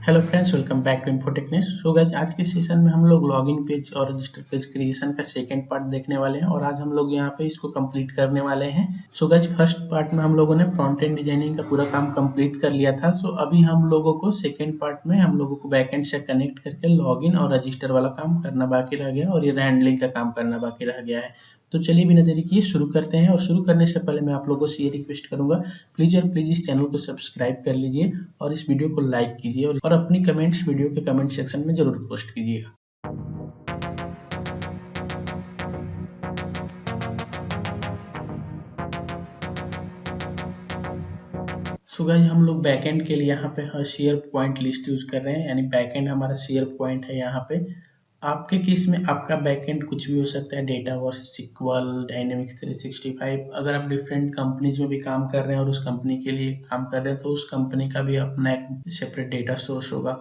Hello friends, welcome back to Infotechness. So guys, आज के session में हम लोग लॉगिन पेज और रजिस्टर पेज क्रिएशन का सेकंड पार्ट देखने वाले हैं और आज हम लोग यहाँ पे इसको कंप्लीट करने वाले हैं। सो गाइज, फर्स्ट पार्ट में हम लोगों ने फ्रंट एंड डिजाइनिंग का पूरा काम कंप्लीट कर लिया था। सो अभी हम लोगों को सेकंड पार्ट में हम लोगों को बैक एंड से कनेक्ट करके लॉगिन और रजिस्टर वाला काम करना बाकी रह गया और ये हैंडलिंग का काम करना बाकी रह गया है। तो चलिए बिना देरी किए शुरू करते हैं। और शुरू करने से पहले मैं आप लोगों से ये रिक्वेस्ट करूंगा, प्लीज़ और प्लीज़ इस चैनल को सब्सक्राइब कर लीजिए और इस वीडियो को लाइक कीजिए और अपनी कमेंट्स वीडियो के कमेंट सेक्शन में ज़रूर पोस्ट कीजिएगा। सो गाइस, हम लोग बैकएंड के लिए यहाँ पे शेयर पॉइंट लिस्ट यूज कर रहे हैं, यानी बैकएंड हमारा शेयर पॉइंट है। यहाँ पे आपके केस में आपका बैकएंड कुछ भी हो सकता है, डेटावर्स, सिक्वल, डायनेमिक्स 365। अगर आप डिफरेंट कंपनीज में भी काम कर रहे हैं और उस कंपनी के लिए काम कर रहे हैं तो उस कंपनी का भी अपना एक सेपरेट डेटा सोर्स होगा।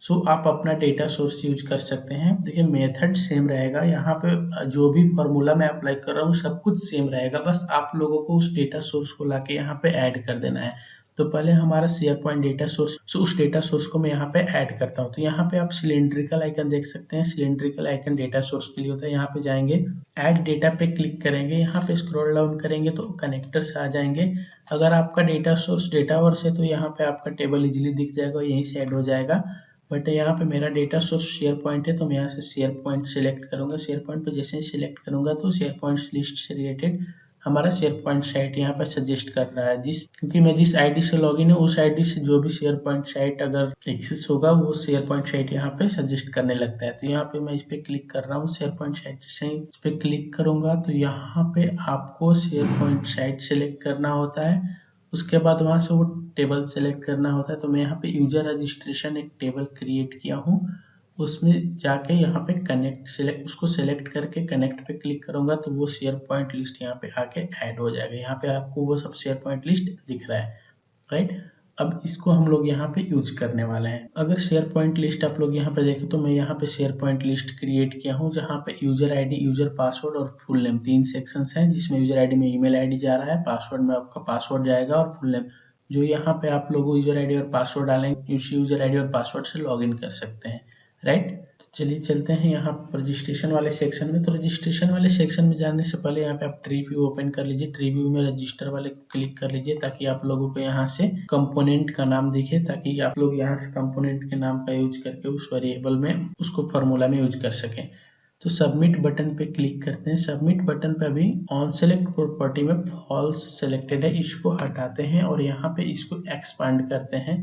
सो आप अपना डेटा सोर्स यूज कर सकते हैं। देखिए, मेथड सेम रहेगा, यहाँ पे जो भी फॉर्मूला मैं अप्लाई कर रहा हूँ सब कुछ सेम रहेगा, बस आप लोगों को उस डेटा सोर्स को लाके यहाँ पे ऐड कर देना है। तो पहले हमारा शेयर पॉइंट डेटा सोर्स, सो उस डेटा सोर्स को मैं यहाँ पे ऐड करता हूँ। तो यहाँ पे आप सिलेंड्रिकल आइकन देख सकते हैं, सिलेंड्रिकल आइकन डेटा सोर्स के लिए होता है। यहाँ पे जाएंगे, ऐड डेटा पे क्लिक करेंगे, यहाँ पे स्क्रॉल डाउन करेंगे तो कनेक्टर्स आ जाएंगे। अगर आपका डेटा सोर्स डेटावर्स है तो यहाँ पे आपका टेबल इजिली दिख जाएगा, यहीं से ऐड हो जाएगा। बट यहाँ पे मेरा डेटा सोर्स शेयर पॉइंट है तो मैं यहाँ से शेयर पॉइंट सेलेक्ट करूंगा। शेयर पॉइंट पे जैसे ही सिलेक्ट करूंगा तो शेयर पॉइंट लिस्ट से रिलेटेड हमारा शेयर पॉइंट साइट यहाँ पर सजेस्ट कर रहा है, क्योंकि मैं जिस आईडी से लॉगिन है उस आईडी से जो भी शेयर पॉइंट साइट अगर एक्सेस होगा वो शेयर पॉइंट साइट यहाँ पे सजेस्ट करने लगता है। तो यहाँ पे मैं इस पे क्लिक कर रहा हूँ, शेयर पॉइंट साइट से इस पे क्लिक करूंगा तो यहाँ पे आपको शेयर पॉइंट साइट सेलेक्ट करना होता है। उसके बाद वहाँ से वो टेबल सेलेक्ट करना होता है। तो मैं यहाँ पे यूजर रजिस्ट्रेशन एक टेबल क्रिएट किया हूँ, उसमें जाके यहाँ पे कनेक्ट सेलेक्ट, उसको सेलेक्ट करके कनेक्ट पे क्लिक करूंगा तो वो शेयर पॉइंट लिस्ट यहाँ पे आके ऐड हो जाएगा। यहाँ पे आपको वो सब शेयर पॉइंट लिस्ट दिख रहा है, राइट। अब इसको हम लोग यहाँ पे यूज करने वाले हैं। अगर शेयर पॉइंट लिस्ट आप लोग यहाँ पे देखें तो मैं यहाँ पे शेयर पॉइंट लिस्ट क्रिएट किया हूँ, जहाँ पे यूजर आईडी, यूजर पासवर्ड और फुल नेम 3 सेक्शंस हैं, जिसमें यूजर आईडी में ईमेल आईडी जा रहा है, पासवर्ड में आपका पासवर्ड जाएगा और फुल नेम। जो यहाँ पे आप लोग यूजर आईडी और पासवर्ड डालेंगे, उसी यूजर आईडी और पासवर्ड से लॉग इन कर सकते हैं, राइट। चलिए चलते हैं यहाँ पर रजिस्ट्रेशन वाले सेक्शन में। तो रजिस्ट्रेशन वाले सेक्शन में जाने से पहले यहाँ पे आप ट्री व्यू ओपन कर लीजिए। ट्री व्यू में रजिस्टर वाले को क्लिक कर लीजिए ताकि आप लोगों को यहाँ से कंपोनेंट का नाम दिखे, ताकि आप लोग यहाँ से कंपोनेंट के नाम का यूज करके उस वेरिएबल में उसको फॉर्मूला में यूज कर सकें। तो सबमिट बटन पे क्लिक करते हैं। सबमिट बटन पे अभी ऑन सेलेक्ट प्रॉपर्टी में फॉल्स सेलेक्टेड है, इसको हटाते हैं और यहाँ पे इसको एक्सपांड करते हैं।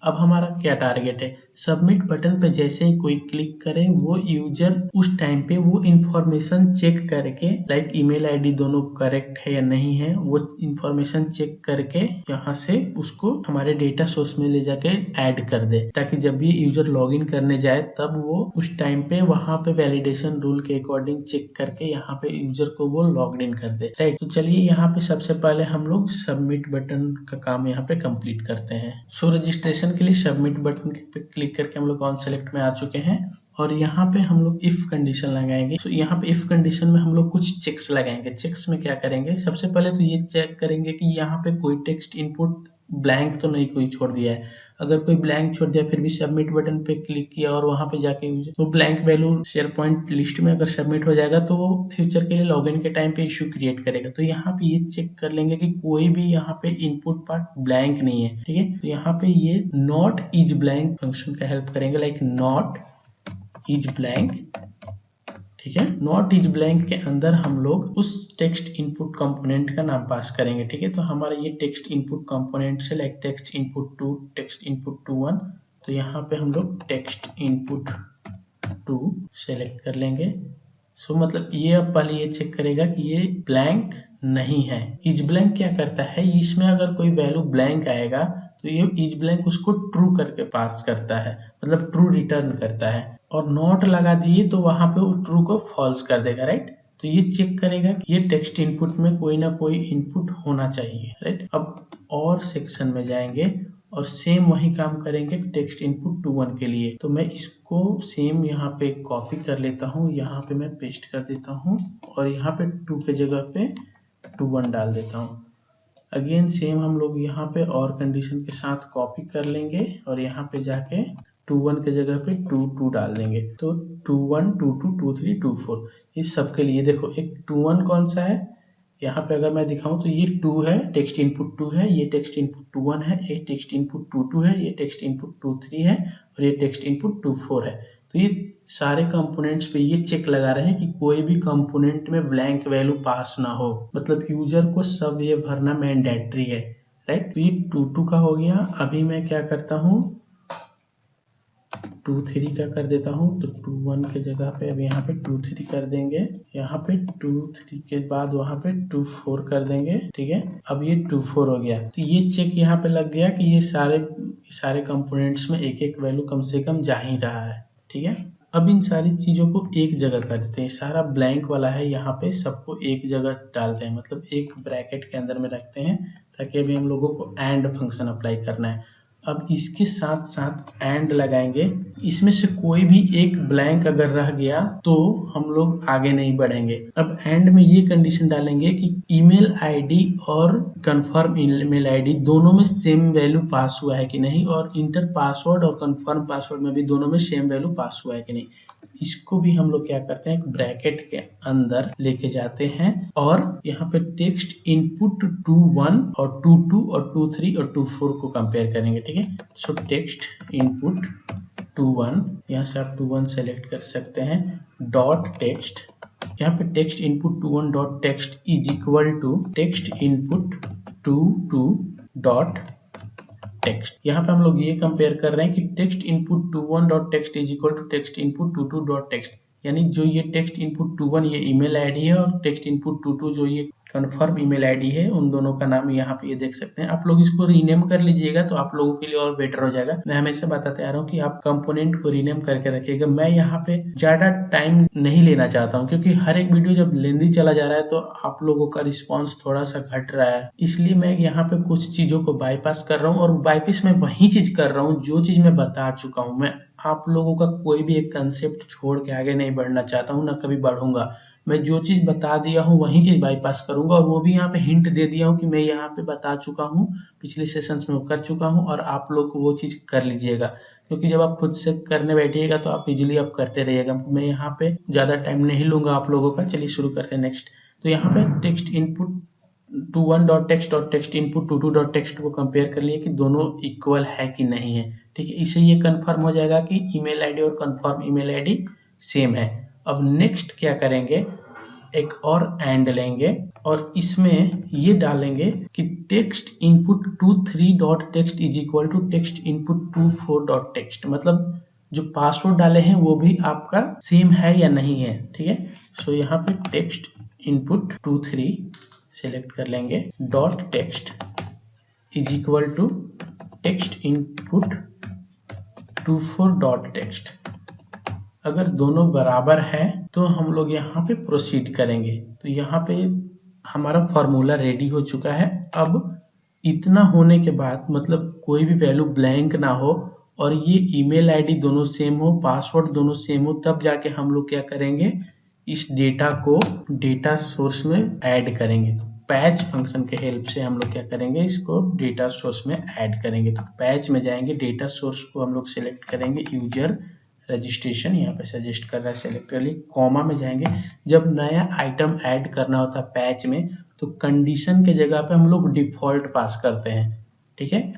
अब हमारा क्या टारगेट है, सबमिट बटन पे जैसे ही कोई क्लिक करे वो यूजर उस टाइम पे वो इंफॉर्मेशन चेक करके, लाइक ईमेल आईडी दोनों करेक्ट है या नहीं है, वो इंफॉर्मेशन चेक करके यहाँ से उसको हमारे डेटा सोर्स में ले जाके ऐड कर दे, ताकि जब भी यूजर लॉगिन करने जाए तब वो उस टाइम पे वहां पे वैलिडेशन रूल के अकॉर्डिंग चेक करके यहाँ पे यूजर को वो लॉग इन कर दे, राइट। तो चलिए यहाँ पे सबसे पहले हम लोग सबमिट बटन का काम यहाँ पे कंप्लीट करते हैं। सो रजिस्ट्रेशन के लिए सबमिट बटन पे क्लिक करके हम लोग ऑन सेलेक्ट में आ चुके हैं और यहाँ पे हम लोग इफ कंडीशन लगाएंगे। तो यहाँ पे इफ कंडीशन में हम लोग कुछ चेक्स लगाएंगे। चेक्स में क्या करेंगे, सबसे पहले तो ये चेक करेंगे कि यहाँ पे कोई टेक्स्ट इनपुट ब्लैंक तो नहीं कोई छोड़ दिया है। अगर कोई ब्लैंक छोड़ दिया फिर भी सबमिट बटन पे क्लिक किया और वहां पे जाके वो blank value share point list में अगर सबमिट हो जाएगा तो वो फ्यूचर के लिए लॉगिन के टाइम पे इश्यू क्रिएट करेगा। तो यहाँ पे ये चेक कर लेंगे कि कोई भी यहाँ पे इनपुट पार्ट ब्लैंक नहीं है, ठीक है। तो यहाँ पे ये नॉट इज ब्लैंक फंक्शन का हेल्प करेंगे, लाइक नॉट इज ब्लैंक, ठीक है। नॉट इज ब्लैंक के अंदर हम लोग उस टेक्स्ट इनपुट कंपोनेंट का नाम पास करेंगे, ठीक है। तो हमारा ये टेक्स्ट इनपुट कंपोनेंट से like text input 2, text input 2 1, तो यहाँ पे हम लोग टेक्स्ट इनपुट 2 सेलेक्ट कर लेंगे। सो मतलब ये अब पहले ये चेक करेगा कि ये ब्लैंक नहीं है। इज ब्लैंक क्या करता है, इसमें अगर कोई वैल्यू ब्लैंक आएगा तो ये इज ब्लैंक उसको ट्रू करके पास करता है, मतलब ट्रू रिटर्न करता है। और नॉट लगा दिए तो वहां पे वो ट्रू को फॉल्स कर देगा, राइट। तो ये चेक करेगा कि ये टेक्स्ट इनपुट में कोई ना कोई इनपुट होना चाहिए, राइट। अब और सेक्शन में जाएंगे और सेम वही काम करेंगे टेक्स्ट इनपुट 2 1 के लिए। तो मैं इसको सेम यहाँ पे कॉपी कर लेता हूँ, यहाँ पे मैं पेस्ट कर देता हूँ और यहाँ पे 2 के जगह पे 2 1 डाल देता हूँ। अगेन सेम हम लोग यहाँ पे और कंडीशन के साथ कॉपी कर लेंगे और यहाँ पे जाके 2 1 के जगह पे 2 2 डाल देंगे। तो 2 1 2 2 2 3 2 4 इस सब के लिए देखो एक 2 1 कौन सा है, यहाँ पे अगर मैं दिखाऊं तो ये 2 है, टेक्स्ट इनपुट 2 है, ये टेक्स्ट इनपुट 2 1 है, ये टेक्स्ट इनपुट 2 2 है, ये टेक्स्ट इनपुट 2 3 है और ये टेक्स्ट इनपुट 2 4 है। तो ये सारे कंपोनेंट्स पे ये चेक लगा रहे हैं कि कोई भी कंपोनेंट में ब्लैंक वैल्यू पास ना हो, मतलब यूजर को सब ये भरना मैंडेटरी है, राइट। तो ये 2 2 का हो गया। अभी मैं क्या करता हूँ 2 3 का कर देता हूँ, तो 2 1 के जगह पे अब यहाँ पे 2 3 कर देंगे, यहाँ पे 2 3 के बाद वहाँ पे 2 4 कर देंगे, ठीक है। अब ये 2 4 हो गया, तो ये चेक यहाँ पे लग गया कि ये सारे कंपोनेंट्स में एक एक वैल्यू कम से कम जा ही रहा है, ठीक है। अब इन सारी चीज़ों को एक जगह कर देते हैं, सारा ब्लैंक वाला है यहाँ पे सबको एक जगह डालते हैं, मतलब एक ब्रैकेट के अंदर में रखते हैं, ताकि अभी हम लोगों को एंड फंक्शन अप्लाई करना है। अब इसके साथ साथ एंड लगाएंगे, इसमें से कोई भी एक ब्लैंक अगर रह गया तो हम लोग आगे नहीं बढ़ेंगे। अब एंड में ये कंडीशन डालेंगे कि ईमेल आईडी और कंफर्म ईमेल आईडी दोनों में सेम वैल्यू पास हुआ है कि नहीं, और इंटर पासवर्ड और कंफर्म पासवर्ड में भी दोनों में सेम वैल्यू पास हुआ है कि नहीं। इसको भी हम लोग क्या करते हैं, एक ब्रैकेट के अंदर लेके जाते हैं और यहाँ पे टेक्स्ट इनपुट 2 1 और 2 2 और 2 3 और 2 4 को कंपेयर करेंगे, ठीक है। सो टेक्स्ट इनपुट 2 1, यहाँ से आप 2 1 सेलेक्ट कर सकते हैं, डॉट टेक्स्ट, यहाँ पे text input 2 1 dot text is equal to text input 2 2 dot text. यहाँ पे हम लोग ये कंपेयर कर रहे हैं कि text input 2 1 dot text is equal to text input 2 2 dot text, यानी जो ये टेक्स्ट इनपुट 2 1 ये ईमेल आईडी है और टेक्स्ट इनपुट 2 2 जो ये कन्फर्म ईमेल आईडी है, उन दोनों का नाम यहाँ पे ये देख सकते हैं। आप लोग इसको रीनेम कर लीजिएगा तो आप लोगों के लिए और बेटर हो जाएगा। मैं हमेशा बताते आ रहा हूँ कि आप कंपोनेंट को रीनेम करके रखिएगा। मैं यहाँ पे ज्यादा टाइम नहीं लेना चाहता हूँ, क्योंकि हर एक वीडियो जब लेंदी चला जा रहा है तो आप लोगों का रिस्पॉन्स थोड़ा सा घट रहा है, इसलिए मैं यहाँ पे कुछ चीजों को बाईपास कर रहा हूँ और बाईपास में वही चीज कर रहा हूँ जो चीज मैं बता चुका हूँ। मैं आप लोगों का कोई भी एक कंसेप्ट छोड़ के आगे नहीं बढ़ना चाहता हूँ, ना कभी बढ़ूंगा। मैं जो चीज़ बता दिया हूँ वही चीज़ बाईपास करूंगा, और वो भी यहाँ पे हिंट दे दिया हूँ कि मैं यहाँ पे बता चुका हूँ, पिछले सेशंस में वो कर चुका हूँ, और आप लोग को वो चीज़ कर लीजिएगा, क्योंकि जब आप खुद से करने बैठिएगा तो आप इजीली आप करते रहिएगा। मैं यहाँ पे ज़्यादा टाइम नहीं लूँगा आप लोगों का। चलिए शुरू करते हैं नेक्स्ट। तो यहाँ पे text input 2 1 dot text input 2 2 dot text को कंपेयर कर लिए कि दोनों इक्वल है कि नहीं है, ठीक है। इससे ये कंफर्म हो जाएगा कि ईमेल आईडी और कंफर्म ईमेल आईडी सेम है। अब नेक्स्ट क्या करेंगे, एक और एंड लेंगे और इसमें ये डालेंगे कि text input 2 3 dot text is equal to text input 2 4 dot text, मतलब जो पासवर्ड डाले हैं वो भी आपका सेम है या नहीं है, ठीक है। सो यहाँ पे टेक्स्ट इनपुट 2 3 सेलेक्ट कर लेंगे, dot text is equal to text input 2 4 dot text. अगर दोनों बराबर है तो हम लोग यहाँ पे प्रोसीड करेंगे। तो यहाँ पे हमारा फॉर्मूला रेडी हो चुका है। अब इतना होने के बाद, मतलब कोई भी वैल्यू ब्लैंक ना हो और ये ईमेल आईडी दोनों सेम हो, पासवर्ड दोनों सेम हो, तब जाके हम लोग क्या करेंगे, इस डेटा को डेटा सोर्स में ऐड करेंगे। तो पैच फंक्शन के हेल्प से हम लोग क्या करेंगे, इसको डेटा सोर्स में ऐड करेंगे। तो पैच में जाएंगे, डेटा सोर्स को हम लोग सिलेक्ट करेंगे, यूजर रजिस्ट्रेशन यहाँ पे सजेस्ट कर रहा है, सेलेक्ट कर लिए, कॉमा में जाएंगे। जब नया आइटम ऐड करना होता है पैच में तो कंडीशन के जगह पे हम लोग डिफॉल्ट पास करते हैं, ठीक है।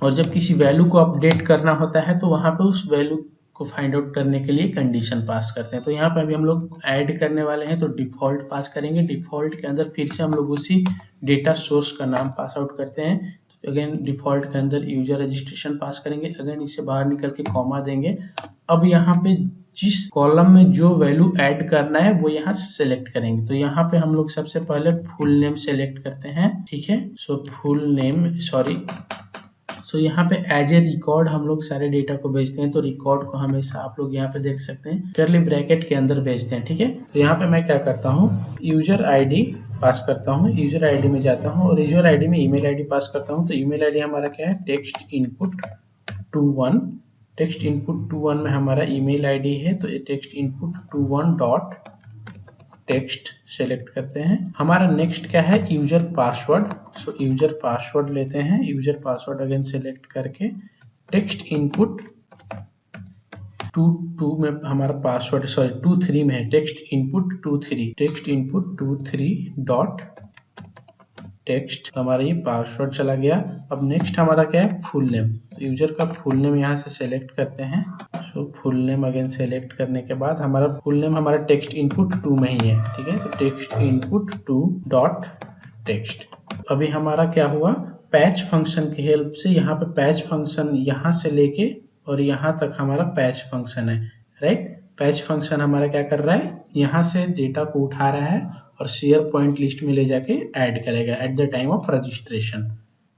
और जब किसी वैल्यू को अपडेट करना होता है तो वहाँ पे उस वैल्यू को फाइंड आउट करने के लिए कंडीशन पास करते हैं। तो यहाँ पे अभी हम लोग ऐड करने वाले हैं तो डिफॉल्ट पास करेंगे। डिफॉल्ट के अंदर फिर से हम लोग उसी डेटा सोर्स का नाम पास आउट करते हैं। तो अगेन डिफॉल्ट के अंदर यूजर रजिस्ट्रेशन पास करेंगे, अगेन इससे बाहर निकल के कॉमा देंगे। अब यहाँ पे जिस कॉलम में जो वैल्यू ऐड करना है वो यहाँ से सेलेक्ट करेंगे। तो यहाँ पे हम लोग सबसे पहले फुल नेम सेलेक्ट करते हैं, ठीक है। सो फुल नेम, सो यहाँ पे एज ए रिकॉर्ड हम लोग सारे डेटा को भेजते हैं। तो रिकॉर्ड को हमेशा आप लोग यहाँ पे देख सकते हैं कर्ली ब्रैकेट के अंदर भेजते हैं, ठीक है। तो यहाँ पे मैं क्या करता हूँ, यूजर आईडी पास करता हूँ, यूजर आईडी में जाता हूँ और यूजर आईडी में ईमेल आईडी पास करता हूँ। तो ईमेल आईडी हमारा क्या है, टेक्स्ट इनपुट 2 1, टेक्स्ट इनपुट 2 1 में हमारा ईमेल आईडी है। तो text input 2 1 dot text select करते हैं। हमारा नेक्स्ट क्या है, यूजर पासवर्ड। सो यूजर पासवर्ड लेते हैं, यूजर पासवर्ड अगेन सेलेक्ट करके टेक्स्ट इनपुट 2 में हमारा पासवर्ड, सॉरी 2 3 में है, टेक्स्ट इनपुट 2 3 डॉट टेक्स्ट, हमारा ये पासवर्ड चला गया। अब नेक्स्ट हमारा क्या है, फुल नेम। तो यूजर का फुल नेम यहाँ से सेलेक्ट करते हैं। So full name again select करने के बाद हमारा फुल नेम हमारा टेक्स्ट इनपुट 2 में ही है, ठीक है। तो टेक्स्ट इनपुट 2 डॉट टेक्स्ट। अभी हमारा क्या हुआ, पैच फंक्शन की हेल्प से यहाँ पे पैच फंक्शन यहाँ से लेके और यहाँ तक हमारा पैच फंक्शन है, राइट। पैच फंक्शन हमारा क्या कर रहा है, यहाँ से डेटा को उठा रहा है और शेयर पॉइंट लिस्ट में ले जाके ऐड करेगा at the time of registration,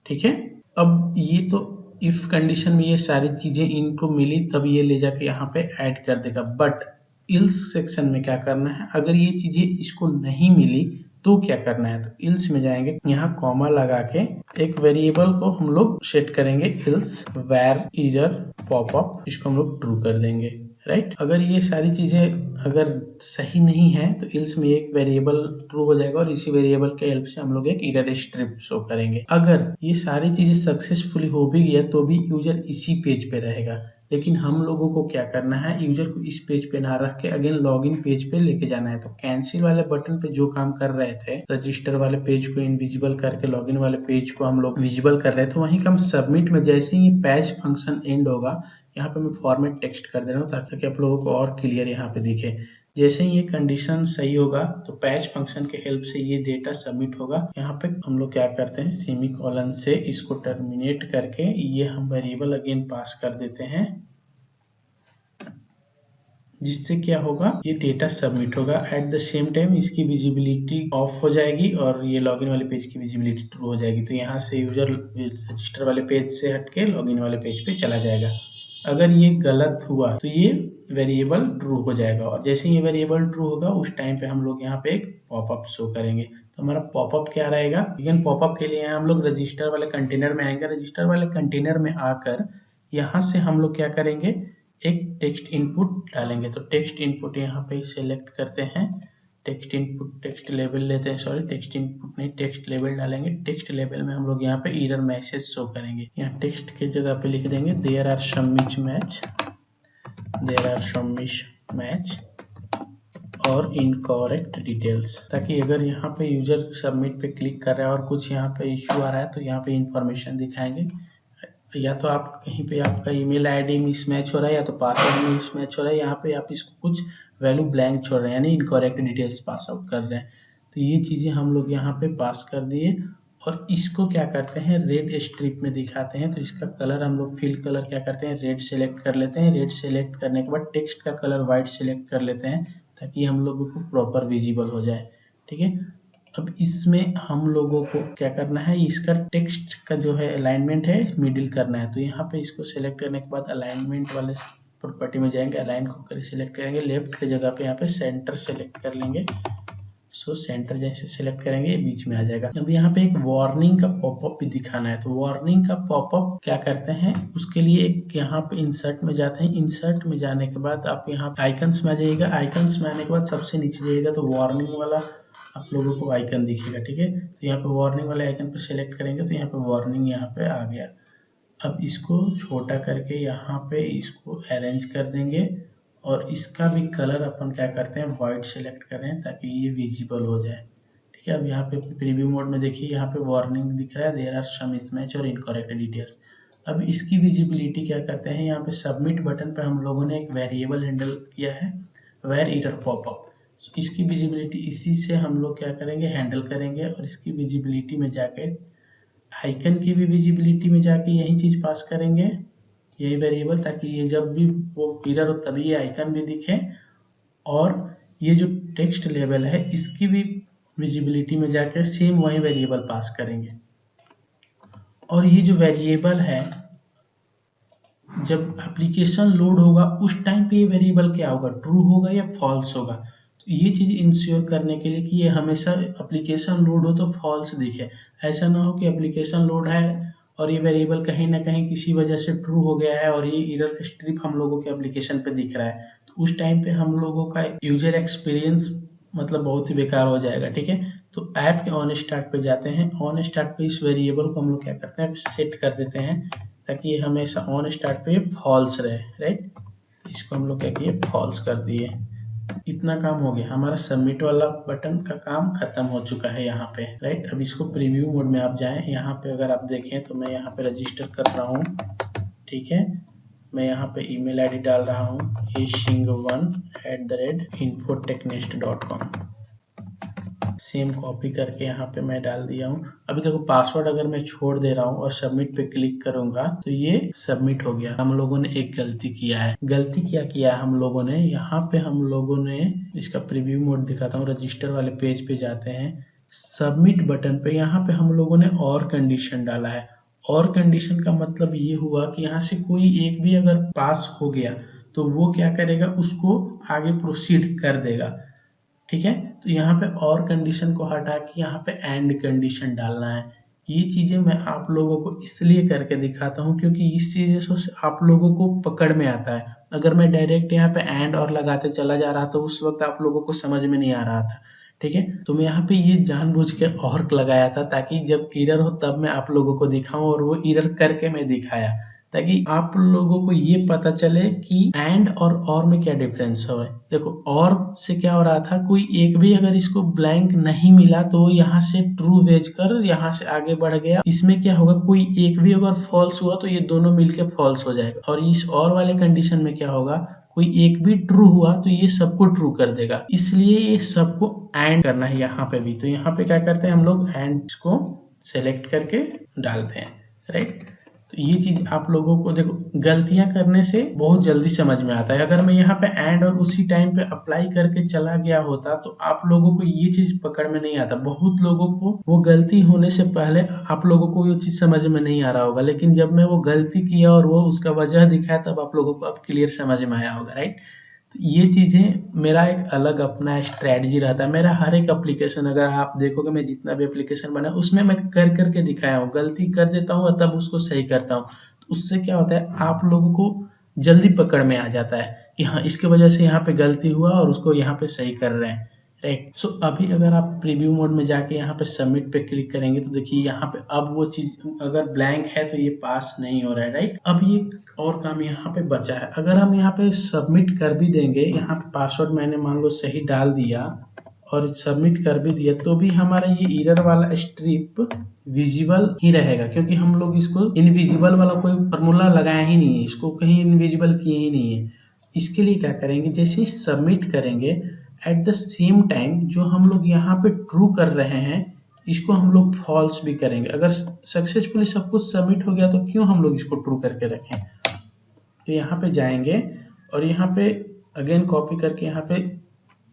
ठीक है। अब ये तो इफ कंडीशन में ये सारी चीजें इनको मिली तब ये ले जाके यहाँ पे ऐड कर देगा। बट इल्स सेक्शन में क्या करना है, अगर ये चीजें इसको नहीं मिली तो क्या करना है, तो इल्स में जाएंगे, यहाँ कॉमा लगा के एक वेरिएबल को हम लोग सेट करेंगे, इल्स वेर एरर पॉपअप, इसको हम लोग ट्रू कर देंगे, राइट। अगर ये सारी चीजें अगर सही नहीं है तो इल्स में एक वेरिएबल ट्रू हो जाएगा और इसी वेरिएबल के हेल्प से हम लोग एक एरर स्ट्रिप शो करेंगे। अगर ये सारी चीजें सक्सेसफुली हो भी गया तो भी यूजर इसी पेज पे रहेगा, लेकिन हम लोगों को क्या करना है, यूजर को इस पेज पे ना रख के अगेन लॉगिन पेज पे लेके जाना है। तो कैंसिल वाले बटन पे जो काम कर रहे थे, रजिस्टर वाले पेज को इनविजिबल करके लॉगिन वाले पेज को हम लोग विजिबल कर रहे थे, वहीं का हम सबमिट में जैसे ही पैच फंक्शन एंड होगा, यहाँ पे मैं फॉर्मेट टेक्स्ट कर दे रहा हूँ ताकि आप लोगों को और क्लियर यहाँ पे दिखे। जैसे ही ये कंडीशन सही होगा तो पैच फंक्शन के हेल्प से ये डेटा सबमिट होगा। यहाँ पे हम लोग क्या करते हैं, सेमी कॉलन से इसको टर्मिनेट करके ये हम वेरिएबल अगेन पास कर देते हैं, जिससे क्या होगा, ये डेटा सबमिट होगा। एट द सेम टाइम इसकी विजिबिलिटी ऑफ हो जाएगी और ये लॉगिन वाले पेज की विजिबिलिटी ट्रू हो जाएगी। तो यहाँ से यूजर रजिस्टर वाले पेज से हटके लॉगिन वाले पेज पे चला जाएगा। अगर ये गलत हुआ तो ये वेरिएबल ट्रू हो जाएगा और जैसे ये वेरिएबल ट्रू होगा उस टाइम पे हम लोग यहाँ पे एक पॉपअप शो करेंगे। तो हमारा पॉपअप क्या रहेगा, लेकिन पॉपअप के लिए हम लोग रजिस्टर वाले कंटेनर में आएंगे। रजिस्टर वाले कंटेनर में आकर यहाँ से हम लोग क्या करेंगे, एक टेक्स्ट इनपुट डालेंगे। तो टेक्स्ट इनपुट यहाँ पे सेलेक्ट करते हैं, टेक्स्ट इनपुट टेक्स्ट लेबल लेते हैं, सॉरी टेक्स्ट इनपुट नहीं टेक्स्ट लेबल डालेंगे। टेक्स्ट लेबल में हम लोग यहाँ पे एरर मैसेज शो करेंगे। यहाँ टेक्स्ट के जगह पे लिख देंगे देयर आर सम मिसमैच और इनकरेक्ट डिटेल्स, ताकि अगर यहाँ पे यूजर सबमिट पे क्लिक कर रहा है और कुछ यहाँ पे इश्यू आ रहा है तो यहाँ पे इंफॉर्मेशन दिखाएंगे। या तो आप कहीं पे आपका ईमेल आईडी मिसमैच हो रहा है या तो पासवर्ड मिसमैच हो रहा है, यहाँ पे आप इसको कुछ वैल्यू ब्लैंक छोड़ रहे हैं, यानी इनकरेक्ट डिटेल्स पास आउट कर रहे हैं। तो ये चीज़ें हम लोग यहाँ पे पास कर दिए और इसको क्या करते हैं, रेड स्ट्रिप में दिखाते हैं। तो इसका कलर हम लोग फिल कलर क्या करते हैं, रेड सेलेक्ट कर लेते हैं। रेड सेलेक्ट करने के बाद टेक्स्ट का कलर वाइट सेलेक्ट कर लेते हैं ताकि हम लोगों को प्रॉपर विजिबल हो जाए, ठीक है। अब इसमें हम लोगों को क्या करना है, इसका टेक्स्ट का जो है अलाइनमेंट है मिडिल करना है। तो यहाँ पे इसको सेलेक्ट करने के बाद अलाइनमेंट वाले प्रॉपर्टी में जाएंगे, अलाइन को कर सिलेक्ट करेंगे, लेफ्ट के जगह पे यहाँ पे सेंटर सेलेक्ट कर लेंगे। सो सेंटर जैसे सेलेक्ट करेंगे बीच में आ जाएगा। अब यहाँ पे एक वार्निंग का पॉपअप भी दिखाना है। तो वार्निंग का पॉपअप क्या करते हैं, उसके लिए एक यहाँ पे इंसर्ट में जाते हैं। इंसर्ट में जाने के बाद आप यहाँ आइकन्स में आ जाइएगा। आइकन्स में आने के बाद सबसे नीचे जाइएगा तो वार्निंग वाला आप लोगों को आइकन दिखेगा, ठीक है। तो यहाँ पे वार्निंग वाले आइकन पे सेलेक्ट करेंगे तो यहाँ पे वार्निंग यहाँ पे आ गया। अब इसको छोटा करके यहाँ पे इसको अरेंज कर देंगे और इसका भी कलर अपन क्या करते हैं, वाइट सेलेक्ट करें ताकि ये विजिबल हो जाए, ठीक है। अब यहाँ पे प्रीव्यू मोड में देखिए, यहाँ पे वार्निंग दिख रहा है देयर आर सम मिसमैच और इनकरेक्ट डिटेल्स। अब इसकी विजिबिलिटी क्या करते हैं, यहाँ पे सबमिट बटन पे हम लोगों ने एक वेरिएबल हैंडल किया है, वेर एरर पॉपअप। इसकी विजिबिलिटी इसी से हम लोग क्या करेंगे, हैंडल करेंगे और इसकी विजिबिलिटी में जाके आइकन की भी विजिबिलिटी में जाके यही चीज़ पास करेंगे, यही वेरिएबल, ताकि ये जब भी वो एरर हो तभी ये आइकन भी दिखे। और ये जो टेक्स्ट लेवल है इसकी भी विजिबिलिटी में जाकर सेम वही वेरिएबल पास करेंगे। और ये जो वेरिएबल है जब एप्लीकेशन लोड होगा उस टाइम पे ये वेरिएबल क्या होगा, ट्रू होगा या फॉल्स होगा। तो ये चीज़ इंश्योर करने के लिए कि ये हमेशा एप्लीकेशन लोड हो तो फॉल्स दिखे। ऐसा ना हो कि एप्लीकेशन लोड है और ये वेरिएबल कहीं ना कहीं किसी वजह से ट्रू हो गया है और ये एरर स्ट्रिप हम लोगों के एप्लीकेशन पे दिख रहा है। तो उस टाइम पे हम लोगों का यूजर एक्सपीरियंस मतलब बहुत ही बेकार हो जाएगा। ठीक है, तो ऐप के ऑन स्टार्ट पे जाते हैं। ऑन स्टार्ट पे इस वेरिएबल को हम लोग क्या करते हैं, सेट कर देते हैं ताकि ये हमेशा ऑन स्टार्ट पे फॉल्स रहे। राइट, तो इसको हम लोग क्या किए, फॉल्स कर दिए। इतना काम हो गया, हमारा सबमिट वाला बटन का काम खत्म हो चुका है यहाँ पे। राइट, अब इसको प्रीव्यू मोड में आप जाएं। यहाँ पे अगर आप देखें तो मैं यहाँ पे रजिस्टर कर रहा हूँ। ठीक है, मैं यहाँ पे ईमेल आईडी डाल रहा हूँ ashing1@infotechnext.com। सेम कॉपी करके यहाँ पे मैं डाल दिया हूँ। अभी देखो पासवर्ड अगर मैं छोड़ दे रहा हूँ और सबमिट पे क्लिक करूंगा तो ये सबमिट हो गया। हम लोगों ने एक गलती किया है। गलती क्या किया है हम लोगों ने, यहाँ पे हम लोगों ने इसका प्रीव्यू मोड दिखाता हूँ। रजिस्टर वाले पेज पे जाते हैं, सबमिट बटन पे यहाँ पे हम लोगों ने और कंडीशन डाला है। और कंडीशन का मतलब ये हुआ कि यहाँ से कोई एक भी अगर पास हो गया तो वो क्या करेगा, उसको आगे प्रोसीड कर देगा। ठीक है, तो यहाँ पे और कंडीशन को हटा के यहाँ पे एंड कंडीशन डालना है। ये चीज़ें मैं आप लोगों को इसलिए करके दिखाता हूँ क्योंकि इस चीज़ों से आप लोगों को पकड़ में आता है। अगर मैं डायरेक्ट यहाँ पे एंड और लगाते चला जा रहा तो उस वक्त आप लोगों को समझ में नहीं आ रहा था। ठीक है, तो मैं यहाँ पे ये जानबूझ के और लगाया था ताकि जब एरर हो तब मैं आप लोगों को दिखाऊं, और वो एरर करके मैं दिखाया ताकि आप लोगों को ये पता चले कि एंड और में क्या डिफरेंस है। देखो और से क्या हो रहा था, कोई एक भी अगर इसको ब्लैंक नहीं मिला तो यहाँ से ट्रू भेज कर यहाँ से आगे बढ़ गया। इसमें क्या होगा, कोई एक भी अगर फॉल्स हुआ तो ये दोनों मिलके फॉल्स हो जाएगा। और इस और वाले कंडीशन में क्या होगा, कोई एक भी ट्रू हुआ तो ये सबको ट्रू कर देगा। इसलिए ये सबको एंड करना है यहाँ पे भी। तो यहाँ पे क्या करते हैं हम लोग, एंड को सेलेक्ट करके डालते हैं। राइट, तो ये चीज आप लोगों को देखो, गलतियां करने से बहुत जल्दी समझ में आता है। अगर मैं यहाँ पे एंड और उसी टाइम पे अप्लाई करके चला गया होता तो आप लोगों को ये चीज पकड़ में नहीं आता। बहुत लोगों को वो गलती होने से पहले आप लोगों को ये चीज समझ में नहीं आ रहा होगा, लेकिन जब मैं वो गलती किया और वो उसका वजह दिखाया तब आप लोगों को अब क्लियर समझ में आया होगा। राइट, तो ये चीज़ें मेरा एक अलग अपना स्ट्रैटेजी रहता है। मेरा हर एक एप्लीकेशन अगर आप देखोगे, मैं जितना भी एप्लीकेशन बना उसमें मैं कर करके दिखाया हूँ। गलती कर देता हूँ और तब उसको सही करता हूँ। तो उससे क्या होता है, आप लोगों को जल्दी पकड़ में आ जाता है कि हाँ इसके वजह से यहाँ पे गलती हुआ और उसको यहाँ पे सही कर रहे हैं। राइट, सो अभी अगर आप प्रीव्यू मोड में जाके यहाँ पे सबमिट पे क्लिक करेंगे तो देखिए यहाँ पे अब वो चीज अगर ब्लैंक है तो ये पास नहीं हो रहा है। राइट, अब ये और काम यहाँ पे बचा है। अगर हम यहाँ पे सबमिट कर भी देंगे, यहाँ पे पासवर्ड मैंने मान लो सही डाल दिया और सबमिट कर भी दिया तो भी हमारा ये एरर वाला स्ट्रिप विजिबल ही रहेगा, क्योंकि हम लोग इसको इनविजिबल वाला कोई फॉर्मूला लगाया ही नहीं है, इसको कहीं इनविजिबल किए ही नहीं है। इसके लिए क्या करेंगे, जैसे ही सबमिट करेंगे एट द सेम टाइम जो हम लोग यहाँ पे ट्रू कर रहे हैं इसको हम लोग फॉल्स भी करेंगे। अगर सक्सेसफुली सब कुछ सबमिट हो गया तो क्यों हम लोग इसको ट्रू करके रखें। तो यहाँ पे जाएंगे और यहाँ पे अगेन कॉपी करके यहाँ पे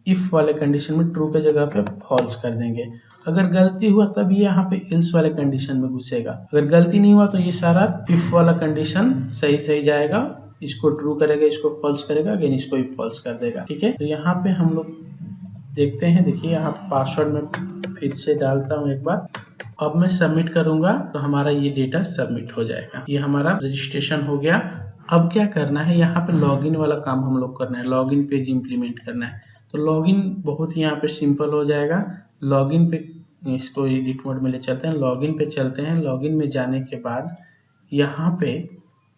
इफ वाले कंडीशन में ट्रू के जगह पे फॉल्स कर देंगे। अगर गलती हुआ तब ये यहाँ पे इल्स वाले कंडीशन में घुसेगा। अगर गलती नहीं हुआ तो ये सारा इफ वाला कंडीशन सही सही जाएगा, इसको ट्रू करेगा, इसको फॉल्स करेगा, अगेन इसको भी फॉल्स कर देगा। ठीक है, तो यहाँ पे हम लोग देखते हैं। देखिए यहाँ पे पासवर्ड में फिर से डालता हूँ एक बार। अब मैं सबमिट करूंगा तो हमारा ये डेटा सबमिट हो जाएगा। ये हमारा रजिस्ट्रेशन हो गया। अब क्या करना है, यहाँ पे लॉगिन वाला काम हम लोग करना है, लॉगिन पेज इंप्लीमेंट करना है। तो लॉगिन बहुत ही यहाँ पे सिंपल हो जाएगा। लॉगिन पे इसको एडिट मोड में ले चलते हैं, लॉगिन पे चलते हैं। लॉगिन में जाने के बाद यहाँ पे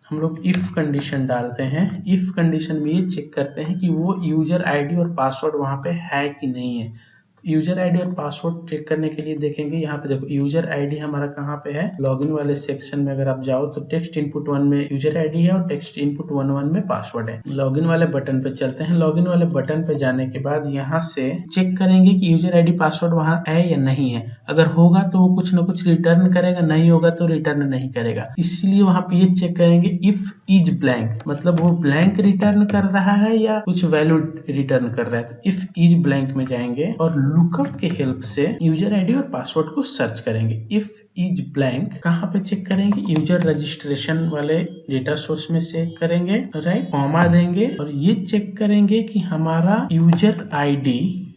हम लोग इफ़ कंडीशन डालते हैं। इफ़ कंडीशन में ये चेक करते हैं कि वो यूजर आईडी और पासवर्ड वहाँ पे है कि नहीं है। यूजर आईडी और पासवर्ड चेक करने के लिए देखेंगे, यहाँ पे देखो यूजर आईडी हमारा कहाँ पे है, लॉगिन वाले सेक्शन में अगर आप जाओ तो टेक्स्ट इनपुट 1 में यूजर आईडी है और टेक्स्ट इनपुट 1 में पासवर्ड है। लॉगिन वाले बटन पे चलते हैं। लॉगिन वाले बटन पे जाने के बाद यहाँ से चेक करेंगे कि यूजर आईडी पासवर्ड वहाँ है या नहीं है। अगर होगा तो वो कुछ ना कुछ रिटर्न करेगा, नहीं होगा तो रिटर्न नहीं करेगा। इसलिए वहाँ पे ये चेक करेंगे इफ इज ब्लैंक, मतलब वो ब्लैंक रिटर्न कर रहा है या कुछ वैल्यू रिटर्न कर रहा है। तो इफ इज ब्लैंक में जाएंगे और लुकअप के हेल्प से यूजर आईडी और पासवर्ड को सर्च करेंगे। इफ इज ब्लैंक कहाँ पे चेक करेंगे, यूजर रजिस्ट्रेशन वाले डेटा सोर्स में चेक करेंगे। राइट, कॉमा देंगे और ये चेक करेंगे कि हमारा यूजर आईडी,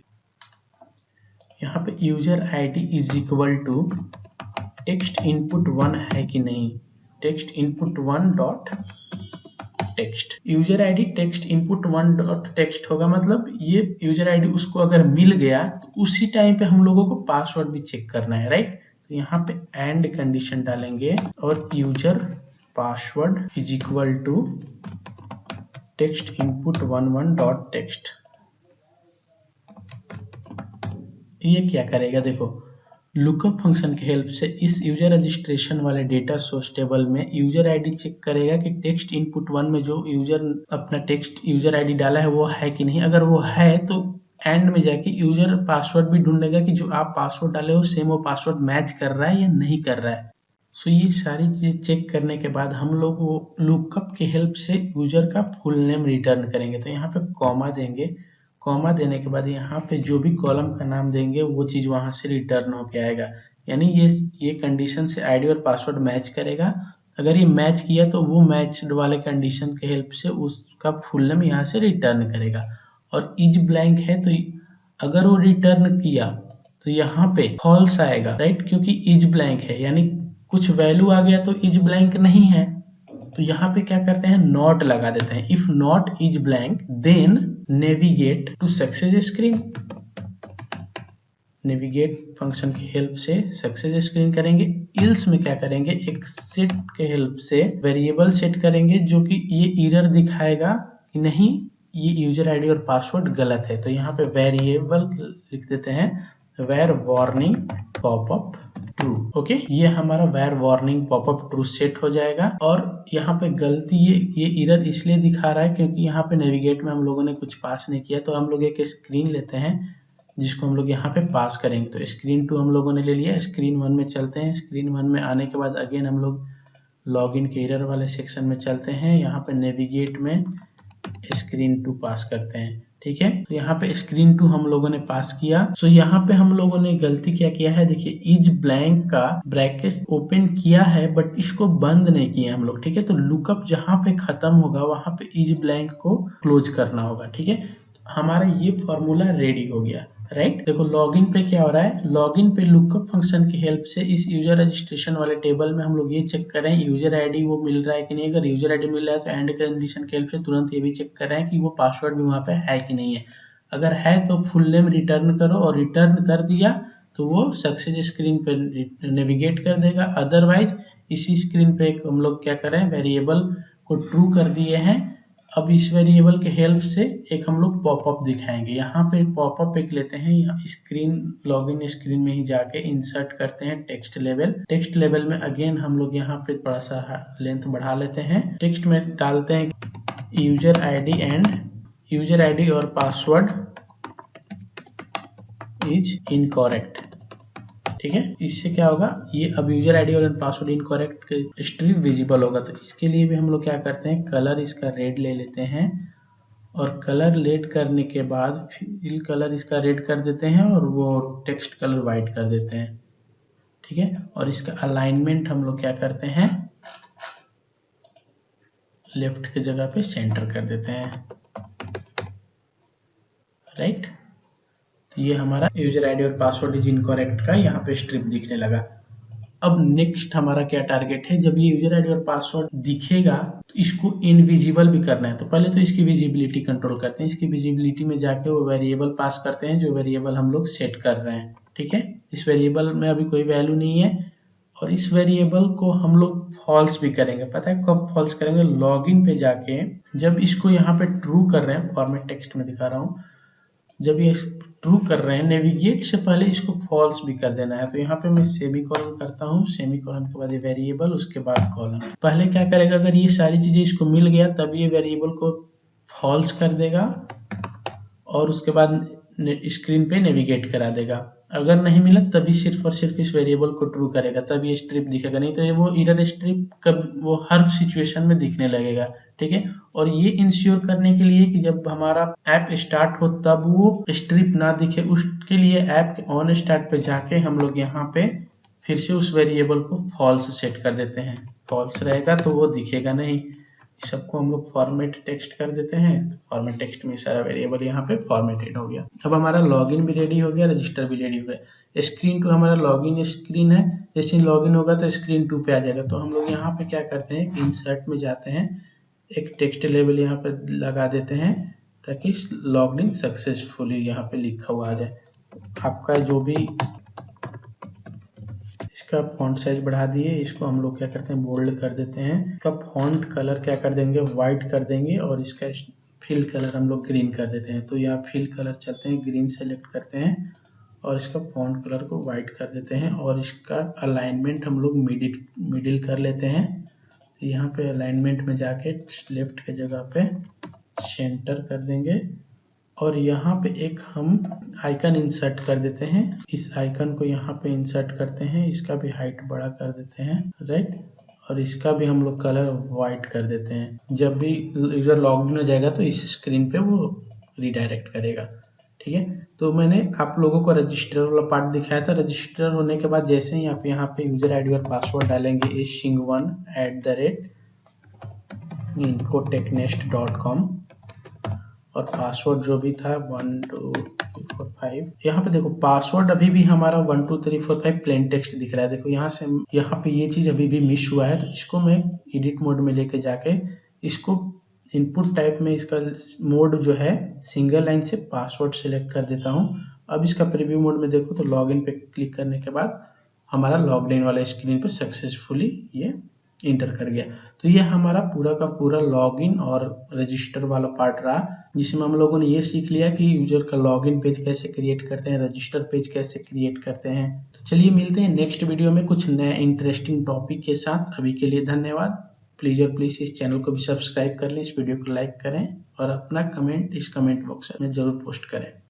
यहाँ पे user ID is equal to text input 1 है कि नहीं। Text input 1 dot text. User ID text input 1 dot text होगा, मतलब ये यूजर आईडी उसको अगर मिल गया तो उसी टाइम पे हम लोगों को पासवर्ड भी चेक करना है, राइट। तो यहाँ पे एंड कंडीशन डालेंगे और user password is equal to text input 1 dot text. ये क्या करेगा, देखो लुकअप फंक्शन की हेल्प से इस यूजर रजिस्ट्रेशन वाले डेटा सोर्स टेबल में यूजर आईडी चेक करेगा कि टेक्स्ट इनपुट 1 में जो यूजर अपना टेक्स्ट यूजर आईडी डाला है वो है कि नहीं। अगर वो है तो एंड में जाके यूजर पासवर्ड भी ढूंढेगा कि जो आप पासवर्ड डाले हो सेम वो पासवर्ड मैच कर रहा है या नहीं कर रहा है। सो ये सारी चीज चेक करने के बाद हम लोग वो लुकअप की हेल्प से यूजर का फुल नेम रिटर्न करेंगे। तो यहाँ पे कॉमा देंगे, कॉमा देने के बाद यहाँ पे जो भी कॉलम का नाम देंगे वो चीज़ वहाँ से रिटर्न होके आएगा। यानी ये कंडीशन से आईडी और पासवर्ड मैच करेगा। अगर ये मैच किया तो वो मैच वाले कंडीशन के हेल्प से उसका फुल नेम यहाँ से रिटर्न करेगा। और इज ब्लैंक है तो अगर वो रिटर्न किया तो यहाँ पे फॉल्स आएगा, राइट, क्योंकि इज ब्लैंक है, यानी कुछ वैल्यू आ गया तो इज ब्लैंक नहीं है। तो यहाँ पे क्या करते हैं, नॉट लगा देते हैं। If not is blank then navigate to success screen. Navigate function की हेल्प से सक्सेस स्क्रीन करेंगे। इल्स में क्या करेंगे, एक सेट के हेल्प से वेरिएबल सेट करेंगे जो कि ये एरर दिखाएगा कि नहीं ये यूजर आईडी और पासवर्ड गलत है। तो यहाँ पे वेरिएबल लिख देते हैं var warning popup true. Okay, ये हमारा var warning popup true set हो जाएगा। और यहाँ पे गलती ये एरर इसलिए दिखा रहा है क्योंकि यहाँ पे नेविगेट में हम लोगों ने कुछ पास नहीं किया। तो हम लोग एक स्क्रीन लेते हैं जिसको हम लोग यहाँ पे पास करेंगे। तो स्क्रीन 2 हम लोगों ने ले लिया, स्क्रीन 1 में चलते हैं। स्क्रीन 1 में आने के बाद अगेन हम लोग लॉगिन के एरर वाले सेक्शन में चलते हैं। यहाँ पे नेविगेट में स्क्रीन 2 पास करते हैं, ठीक है। तो यहाँ पे स्क्रीन 2 हम लोगों ने पास किया। सो यहाँ पे हम लोगों ने गलती क्या किया है, देखिए इज ब्लैंक का ब्रैकेट ओपन किया है बट इसको बंद नहीं किया हम लोग, ठीक है। तो लुकअप जहाँ पे खत्म होगा वहां पे इज ब्लैंक को क्लोज करना होगा, ठीक है। हमारा ये फॉर्मूला रेडी हो गया, राइट। देखो लॉगिन पे क्या हो रहा है, लॉगिन पे लुकअप फंक्शन की हेल्प से इस यूजर रजिस्ट्रेशन वाले टेबल में हम लोग ये चेक कर रहे हैं यूजर आईडी वो मिल रहा है कि नहीं। अगर यूजर आईडी मिल रहा है तो एंड कंडीशन की हेल्प से तुरंत ये भी चेक कर रहे हैं कि वो पासवर्ड भी वहाँ पे है कि नहीं है। अगर है तो फुल नेम रिटर्न करो, और रिटर्न कर दिया तो वो सक्सेस स्क्रीन पे नेविगेट कर देगा। अदरवाइज इसी स्क्रीन पे हम लोग क्या कर रहे हैं, वेरिएबल को ट्रू कर दिए हैं। अब इस वेरिएबल के हेल्प से एक हम लोग पॉपअप दिखाएंगे। यहाँ पे पॉपअप एक लेते हैं, यहाँ स्क्रीन लॉगिन स्क्रीन में ही जाके इंसर्ट करते हैं टेक्स्ट लेवल। टेक्स्ट लेवल में अगेन हम लोग यहाँ पे थोड़ा सा लेंथ बढ़ा लेते हैं। टेक्स्ट में डालते हैं user ID and user ID और पासवर्ड इज इनकरेक्ट, ठीक है। इससे क्या होगा, ये अब यूजर आईडी और पासवर्ड इनकरेक्ट स्ट्रिप विजिबल होगा। तो इसके लिए भी हम लोग क्या करते हैं, कलर इसका रेड ले लेते हैं और कलर रेड करने के बाद फिल कलर इसका रेड कर देते हैं और वो टेक्स्ट कलर वाइट कर देते हैं, ठीक है। और इसका अलाइनमेंट हम लोग क्या करते हैं, लेफ्ट की जगह पे सेंटर कर देते हैं, राइट। तो ये हमारा यूजर आईडी और पासवर्ड इज इनकरेक्ट का यहाँ पे स्ट्रिप दिखने लगा। अब नेक्स्ट हमारा क्या टारगेट है, जब ये यूजर आईडी और पासवर्ड दिखेगा तो इसको इनविजिबल भी करना है। तो पहले तो इसकी विजिबिलिटी कंट्रोल करते हैं। इसकी विजिबिलिटी में जाके वो वेरिएबल पास करते हैं जो वेरिएबल हम लोग सेट कर रहे हैं, ठीक है। इस वेरिएबल में अभी कोई वैल्यू नहीं है और इस वेरिएबल को हम लोग फॉल्स भी करेंगे। पता है कब फॉल्स करेंगे, लॉगिन पे जाके जब इसको यहाँ पे ट्रू कर रहे हैं, फॉर्मेट टेक्स्ट में दिखा रहा हूँ, जब ये ट्रू कर रहे हैं नेविगेट से पहले इसको फॉल्स भी कर देना है। तो यहाँ पे मैं सेमीकोलन करता हूँ, सेमीकोलन के बाद ये वेरिएबल, उसके बाद कॉलन। पहले क्या करेगा, अगर ये सारी चीजें इसको मिल गया तब ये वेरिएबल को फॉल्स कर देगा और उसके बाद स्क्रीन पे नेविगेट करा देगा। अगर नहीं मिला तभी सिर्फ और सिर्फ इस वेरिएबल को ट्रू करेगा, तब ये स्ट्रिप दिखेगा, नहीं तो ये वो एरर स्ट्रिप कब वो हर सिचुएशन में दिखने लगेगा, ठीक है। और ये इंश्योर करने के लिए कि जब हमारा ऐप स्टार्ट हो तब वो स्ट्रिप ना दिखे, उसके लिए ऐप के ऑन स्टार्ट पे जाके हम लोग यहाँ पे फिर से उस वेरिएबल को फॉल्स सेट कर देते हैं। फॉल्स रहेगा तो वो दिखेगा नहीं। इस सबको हम लोग फॉर्मेट टेक्स्ट कर देते हैं। तो फॉर्मेट टेक्स्ट में सारा वेरिएबल यहाँ पे फॉर्मेटेड हो गया। अब हमारा लॉगिन भी रेडी हो गया, रजिस्टर भी रेडी हो गया। स्क्रीन 2 हमारा लॉगिन स्क्रीन है, जैसे लॉगिन होगा तो स्क्रीन 2 पे आ जाएगा। तो हम लोग यहाँ पे क्या करते हैं, इंसर्ट में जाते हैं, एक टेक्स्ट लेबल यहाँ पे लगा देते हैं ताकि लॉग्ड इन सक्सेसफुली यहाँ पे लिखा हुआ आ जाए। आपका जो भी इसका फॉन्ट साइज बढ़ा दिए, इसको हम लोग क्या करते हैं बोल्ड कर देते हैं। इसका फॉन्ट कलर क्या कर देंगे वाइट कर देंगे और इसका फिल कलर हम लोग ग्रीन कर देते हैं। तो यहाँ फिल कलर चलते हैं, ग्रीन सेलेक्ट करते हैं और इसका फॉन्ट कलर को वाइट कर देते हैं और इसका अलाइनमेंट हम लोग मिडिल कर लेते हैं। तो यहाँ पे अलाइनमेंट में जाके लेफ्ट के जगह पे सेंटर कर देंगे और यहाँ पे एक हम आइकन इंसर्ट कर देते हैं। इस आइकन को यहाँ पे इंसर्ट करते हैं, इसका भी हाइट बड़ा कर देते हैं, राइट। और इसका भी हम लोग कलर वाइट कर देते हैं। जब भी यूजर लॉग इन हो जाएगा तो इस स्क्रीन पे वो रिडायरेक्ट करेगा, ठीक है। तो मैंने आप लोगों को रजिस्टर वाला पार्ट दिखाया था। रजिस्टर होने के बाद जैसे ही आप यहाँ पे यूजर आईडी और पासवर्ड डालेंगे ishing1@infotechnest.com और पासवर्ड जो भी था 1 2 3 4 5। यहाँ पे देखो पासवर्ड अभी भी हमारा 1 2 3 4 5 प्लेन टेक्स्ट दिख रहा है। देखो यहाँ पे ये चीज अभी भी मिस हुआ है, तो इसको मैं एडिट मोड में लेके जाके इसको इनपुट टाइप में इसका मोड जो है सिंगल लाइन से पासवर्ड सेलेक्ट कर देता हूँ। अब इसका प्रीव्यू मोड में देखो तो लॉगिन पे क्लिक करने के बाद हमारा लॉग्ड इन वाला स्क्रीन पे सक्सेसफुली ये इंटर कर गया। तो ये हमारा पूरा का पूरा लॉगिन और रजिस्टर वाला पार्ट रहा, जिसमें हम लोगों ने ये सीख लिया कि यूजर का लॉगिन पेज कैसे क्रिएट करते हैं, रजिस्टर पेज कैसे क्रिएट करते हैं। तो चलिए मिलते हैं नेक्स्ट वीडियो में कुछ नया इंटरेस्टिंग टॉपिक के साथ। अभी के लिए धन्यवाद। प्लीज और प्लीज इस चैनल को भी सब्सक्राइब कर लें, इस वीडियो को लाइक करें और अपना कमेंट इस कमेंट बॉक्स में जरूर पोस्ट करें।